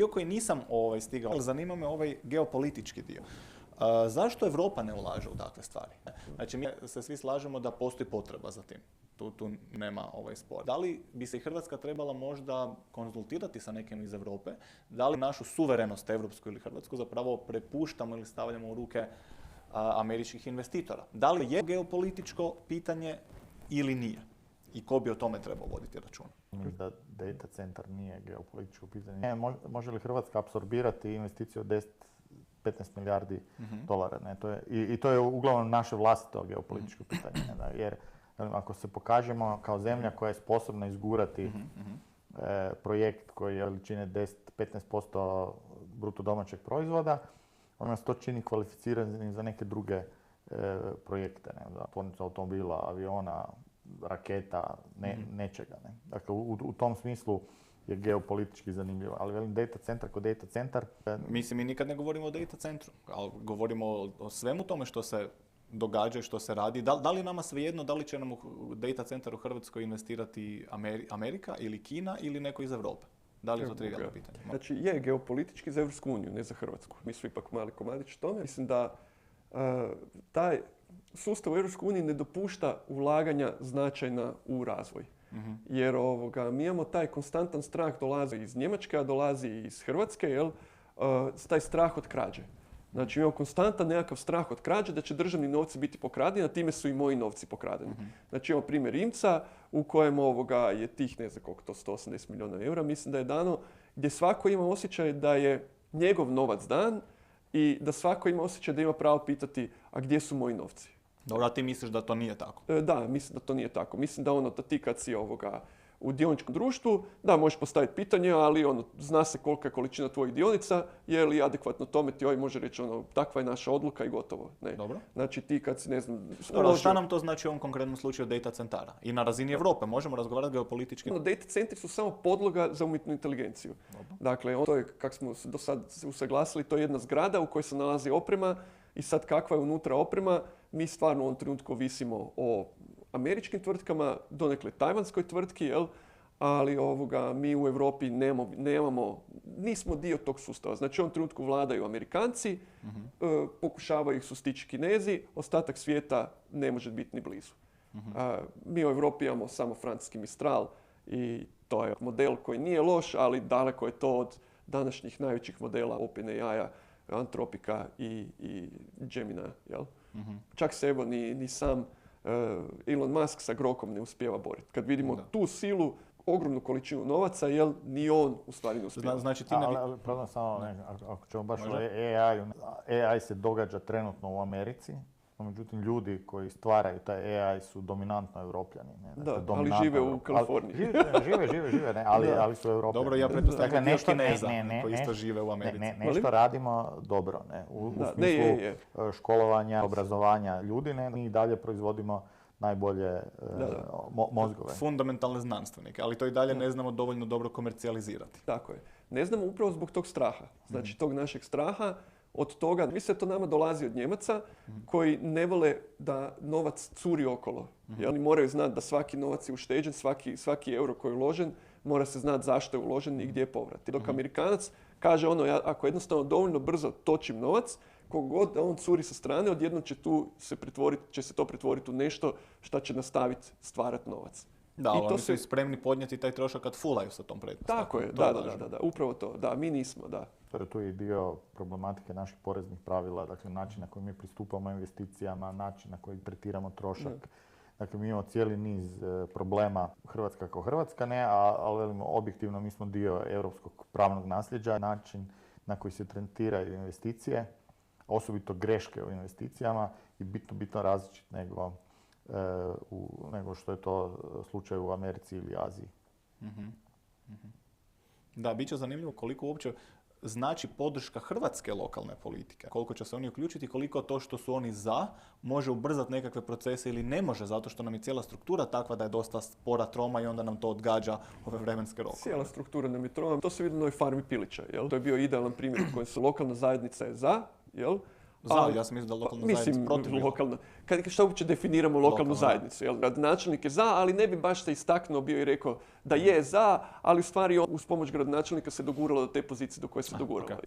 dio koji nisam stigao, ali zanima me ovaj geopolitički dio. Zašto Europa ne ulaže u takve stvari? Znači, mi se svi slažemo da postoji potreba za tim. Tu nema spor. Da li bi se Hrvatska trebala možda konzultirati sa nekim iz Europe? Da li našu suverenost, evropsku ili hrvatsku, zapravo prepuštamo ili stavljamo u ruke američkih investitora? Da li je geopolitičko pitanje ili nije? I ko bi o tome trebao voditi računa? Da data centar nije geopolitičko pitanje. Može li Hrvatska apsorbirati investiciju od 15 milijardi dolara? Ne? To je uglavnom naše vlastito geopolitičko pitanje. Ne? Jer ako se pokažemo kao zemlja koja je sposobna izgurati projekt koji je veličine 10-15% bruto domaćeg proizvoda, on nas to čini kvalificiranim za neke druge projekte, ne? Za tvornicu automobila, aviona, raketa, nečega. Ne? Dakle, u tom smislu je geopolitički zanimljivo. Ali velim, data centar kod data centar... Mislim, mi nikad ne govorimo o data centru, ali govorimo o svemu tome što se događa i što se radi. Da li nama svejedno, da li će nam u data centar u Hrvatskoj investirati Amerika ili Kina ili neko iz Europe? Da li je to trivijalno pitanje? Znači, je geopolitički za Evropsku uniju, ne za Hrvatsku. Mi smo ipak mali komadić tome. Mislim da taj sustav u Evropskoj uniji ne dopušta ulaganja značajna u razvoj. Jer mi imamo taj konstantan strah, dolazi iz Njemačke, a dolazi iz Hrvatske, taj strah od krađe. Znači imamo konstantan nekakav strah od krađe da će državni novci biti pokradeni, a time su i moji novci pokradeni. Znači imamo primjer Rimca u kojem je tih, ne znam koliko to, 180 milijuna eura, mislim da je dano, gdje svako ima osjećaj da je njegov novac dan i da svako ima osjećaj da ima pravo pitati a gdje su moji novci. Dobro, a ti misliš da to nije tako? Da, mislim da to nije tako. Mislim da ti kad si u dioničkom društvu, da, možeš postaviti pitanje, ali zna se kolika je količina tvojih dionica, je li adekvatno tome ti može reći takva je naša odluka i gotovo. Ne. Dobro. Znači ti kad si, ne znam... Šta nam to znači u ovom konkretnom slučaju data centara? I na razini Europe možemo razgovarati geopolitički? Data centri su samo podloga za umjetnu inteligenciju. Dobro. Dakle, to je, kako smo do sad usaglasili, to je jedna zgrada u kojoj se nalazi oprema i sad kakva je unutra oprema, mi stvarno u ovom trenutku ovisimo o američkim tvrtkama, donekle tajvanskoj tvrtki, ali mi u Europi nismo dio tog sustava. Znači u ovom trenutku vladaju Amerikanci, pokušavaju ih sustići Kinezi, ostatak svijeta ne može biti ni blizu. Mi u Europi imamo samo francuski Mistral i to je model koji nije loš, ali daleko je to od današnjih najvećih modela OpenAI-a, Antropika i Gemina. Čak se evo ni sam Elon Musk sa Grokom ne uspijeva boriti. Kad vidimo tu silu, ogromnu količinu novaca, ni on u stvari ne uspijeva. Znači ti ali problem samo, ako ćemo baš AI se događa trenutno u Americi, međutim ljudi koji stvaraju taj AI su dominantno Evropljani. Ali žive u Kaliforniji. Žive, ne, ali su Evropljani. Dobro, ja pretpostavljam da nešto Kineza koji isto žive u Americi. Nešto radimo dobro, u smislu školovanja, obrazovanja ljudi, mi i dalje proizvodimo najbolje mozgove. Fundamentalne znanstvenike, ali to i dalje ne znamo dovoljno dobro komercijalizirati. Tako je. Ne znamo upravo zbog tog straha. Znači tog našeg straha, od toga, mislim da to nama dolazi od Njemaca koji ne vole da novac curi okolo. Oni moraju znati da svaki novac je ušteđen, svaki euro koji je uložen, mora se znati zašto je uložen i gdje je povrat. Dok Amerikanac kaže ako jednostavno dovoljno brzo točim novac, kogod da on curi sa strane, odjednom će se to pretvoriti u nešto što će nastaviti stvarati novac. Da, ali oni su spremni podnijeti taj trošak kad fulaju sa tom pretpostavkom. Tako je, da, upravo to. Da, mi nismo, da. Tu je dio problematike naših poreznih pravila, dakle način na koji mi pristupamo investicijama, način na koji tretiramo trošak. Dakle, mi imamo cijeli niz problema, Hrvatska kao Hrvatska ne, ali objektivno mi smo dio europskog pravnog nasljeđa, način na koji se tretiraju investicije, osobito greške u investicijama i bitno različit nego što je to slučaj u Americi ili Aziji. Da, bit će zanimljivo koliko uopće znači podrška hrvatske lokalne politike. Koliko će se oni uključiti, koliko to što su oni za može ubrzati nekakve procese ili ne može, zato što nam je cijela struktura takva da je dosta spora, troma i onda nam to odgađa ove vremenske rokove. Cijela struktura nam je troma. To se vidi na ovoj farmi pilića. To je bio idealan primjer u kojem su lokalna zajednica je za, Ja sam mislio da lokalna zajednica Mislim, protiv. lokalna. Što uopće definiramo lokalnu Lokalna. zajednicu? Jel? Gradonačelnik je za, ali ne bi baš se istaknuo bio i rekao da je za, ali u stvari on uz pomoć gradonačelnika se doguralo do te pozicije do koje se doguralo.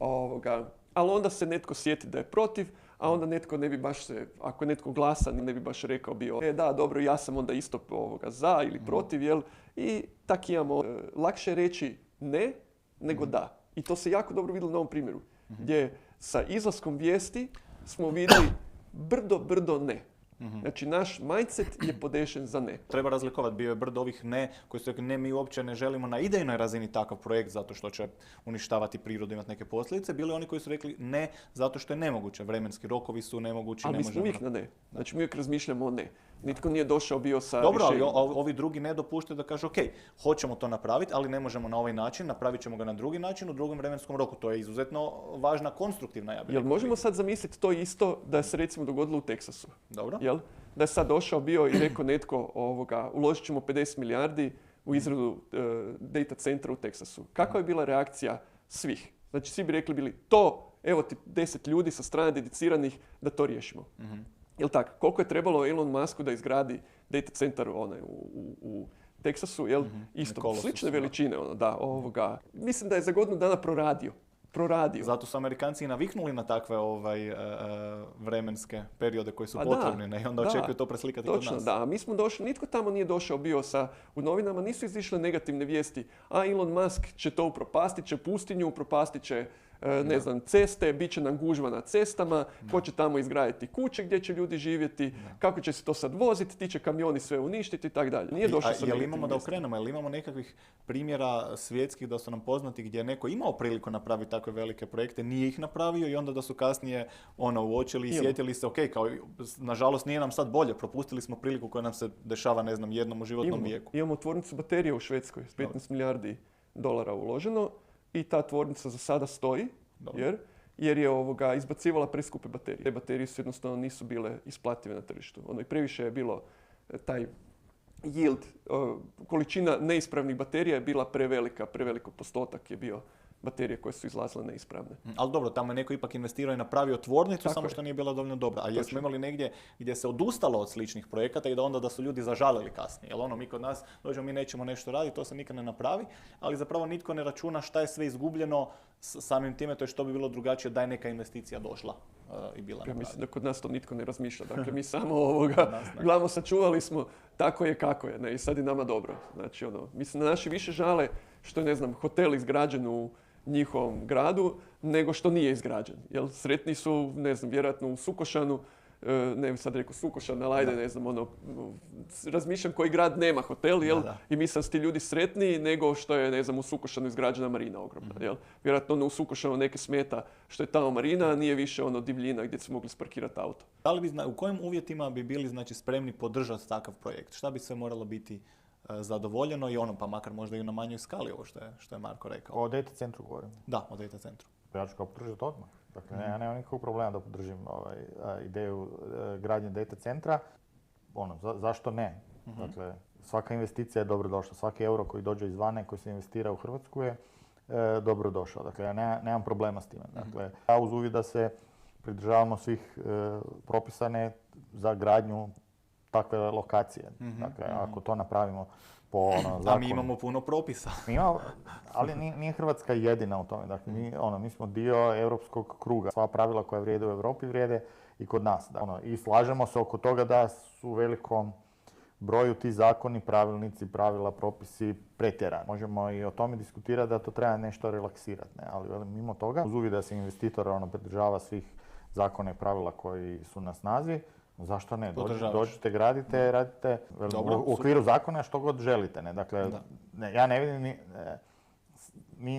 Ali onda se netko sjeti da je protiv, a onda netko ne bi baš se, ako je netko glasan, ne bi baš rekao bio da, dobro, ja sam onda isto za ili protiv, jel? I tak imamo lakše reći ne nego da. I to se jako dobro vidjelo na ovom primjeru, gdje sa izlaskom vijesti smo vidjeli brdo ne. Znači, naš mindset je podešen za ne. Treba razlikovati, bio je brdo ovih ne, koji su rekli ne, mi uopće ne želimo na idejnoj razini takav projekt zato što će uništavati prirodu, imati neke posljedice. Bili oni koji su rekli ne, zato što je nemoguće. Vremenski rokovi su nemogući. Ali mi smo uvijek na ne. Znači, mi uvijek razmišljamo o ne. Nitko nije došao bio sa Dobro, ali rješenjem. ovi drugi ne dopuštaju da kažu ok, hoćemo to napraviti, ali ne možemo na ovaj način, napravit ćemo ga na drugi način u drugom vremenskom roku. To je izuzetno važna, konstruktivna, ja bih Jel rekao. možemo sad zamisliti to isto da se recimo dogodilo u Teksasu? Dobro. Jel? Da je sad došao bio i rekao netko uložit ćemo 50 milijardi u izradu data centra u Teksasu. Kakva je bila reakcija svih? Znači svi bi rekli bili to, evo ti 10 ljudi sa strane dediciranih da to riješimo. Jel tako? Koliko je trebalo Elon Musku da izgradi data centar u Teksasu, jel? Isto, Colossus, slične veličine, Mislim da je za godinu dana proradio. Zato su Amerikanci i naviknuli na takve vremenske periode koji su Pa potrebni, ne? I onda očekuju to preslikati kod nas. Točno, da. Mi smo došli, nitko tamo nije došao bio u novinama, nisu izišle negativne vijesti. A Elon Musk će to upropastit će pustinju, upropastit će ceste, bit će nam gužva na cestama, ko će tamo izgraditi kuće gdje će ljudi živjeti, kako će se to sad voziti, ti će kamioni sve uništiti i tako dalje. Nije došao sa Jel imamo da okrenemo, jel imamo nekakvih primjera svjetskih da su nam poznati gdje je neko imao priliku napraviti takve velike projekte, nije ih napravio i onda da su kasnije uočili i sjetili se, ok, kao nažalost nije nam sad bolje, propustili smo priliku koja nam se dešava, ne znam, jednom u životnom vijeku. Imamo tvornicu baterija u Švedskoj s 15 milijardi dolara uloženo. I ta tvornica za sada stoji, jer je izbacivala preskupe baterije. Te baterije su jednostavno nisu bile isplative na tržištu. I previše je bilo taj yield, količina neispravnih baterija je bila preveliko postotak je bio baterije koje su izlazile neispravne. Ali dobro, tamo je neko ipak investirao i napravio tvornicu, samo što nije bila dovoljno dobra. A jesmo imali negdje gdje se odustalo od sličnih projekata i da su ljudi zažalili kasnije. Jel mi kod nas dođemo, mi nećemo nešto raditi, to se nikad ne napravi, ali zapravo nitko ne računa šta je sve izgubljeno samim time, to je što bi bilo drugačije da je neka investicija došla i bila napravljena. Ja mislim da kod nas to nitko ne razmišlja. Dakle, mi samo glavno sačuvali smo tako je kako je, ne, i sad je nama dobro. Znači, mislim da naši više žale što je, hotel izgrađen u njihovom gradu, nego što nije izgrađen. Jel? Sretni su, vjerojatno u Sukošanu, ne bi sad rekao Sukošan, ali ajde, razmišljam koji grad nema hotel, jel? I mislim da su ti ljudi sretniji nego što je, u Sukošanu izgrađena marina ogromna, jel? Vjerojatno u Sukošanu neke smeta što je tamo marina, a nije više divljina gdje su mogli sparkirati auto. Da li u kojim uvjetima bi bili spremni podržati takav projekt? Šta bi sve moralo biti zadovoljeno i pa makar možda i na manjoj skali, ovo što je Marko rekao. O data centru govorim. Da, o data centru. Ja ću ga podržati odmah. Dakle, ja nemam nikakvog problema da podržim ideju gradnje data centra. Zašto ne? Dakle, svaka investicija je dobrodošla. Svaki euro koji dođe izvana i koji se investira u Hrvatsku je dobrodošao. Dakle, ja nemam problema s time. Dakle, ja uz uvjet da se pridržavamo svih propisane za gradnju takve lokacije. Dakle, ako to napravimo po zakonu. A mi imamo puno propisa. Ali nije Hrvatska jedina u tome. Dakle, mi smo dio europskog kruga. Sva pravila koja vrijede u Europi vrijede i kod nas. I slažemo se oko toga da su u velikom broju ti zakoni, pravilnici, pravila, propisi pretjerani. Možemo i o tome diskutirati da to treba nešto relaksirati. Ali mimo toga, uz uvjet da se investitor pridržava svih zakona i pravila koji su na snazi, zašto ne? Dođite, gradite, radite u okviru zakona što god želite. Ne? Dakle, ja ne vidim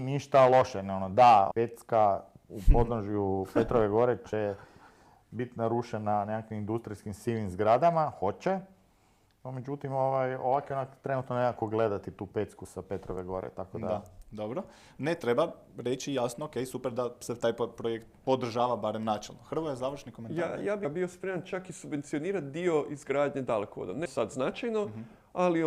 ništa loše. Da, Pecka u podnožju Petrove gore će biti narušena nekakvim industrijskim sivim zgradama, hoće. No, međutim, ovako trenutno nekako gledati tu Pecku sa Petrove gore, tako da... Dobro. Ne treba reći jasno, ok, super da se taj projekt podržava barem načelno. Hrvoje, završni komentar. Ja bih bio spreman čak i subvencionirati dio izgradnje dalekovoda. Ne sad značajno, ali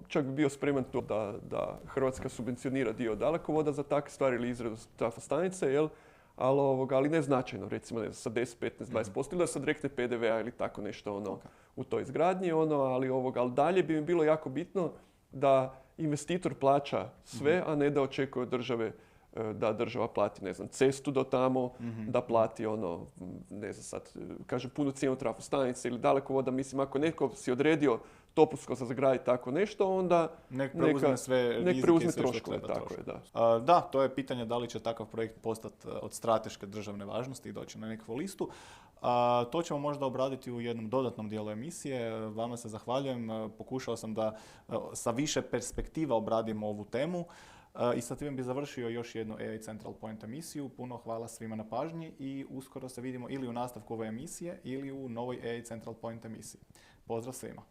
čak bi bio spreman to da Hrvatska subvencionira dio dalekovoda za takve stvari ili izradu trafostanice, jel? ali ne značajno, recimo ne znam, sa 10, 15, 20% ili da sa direktne PDV-a ili tako nešto u toj izgradnji, ali dalje bi mi bilo jako bitno da investitor plaća sve, a ne da očekuje od države da država plati, ne znam, cestu do tamo, da plati ne znam sad, kažem, punu cijenu trafostanice ili dalekovoda. Mislim, ako neko si odredio Topusko za zagraditi tako nešto, onda nek preuzme sve rizike, preuzme sve troškove, što treba tako je, da. Da, to je pitanje da li će takav projekt postati od strateške državne važnosti i doći na nekakvu listu. To ćemo možda obraditi u jednom dodatnom dijelu emisije. Vama se zahvaljujem. Pokušao sam da sa više perspektiva obradimo ovu temu. I sa tim bi završio još jednu AI Central Point emisiju. Puno hvala svima na pažnji i uskoro se vidimo ili u nastavku ove emisije ili u novoj AI Central Point emisiji. Pozdrav svima!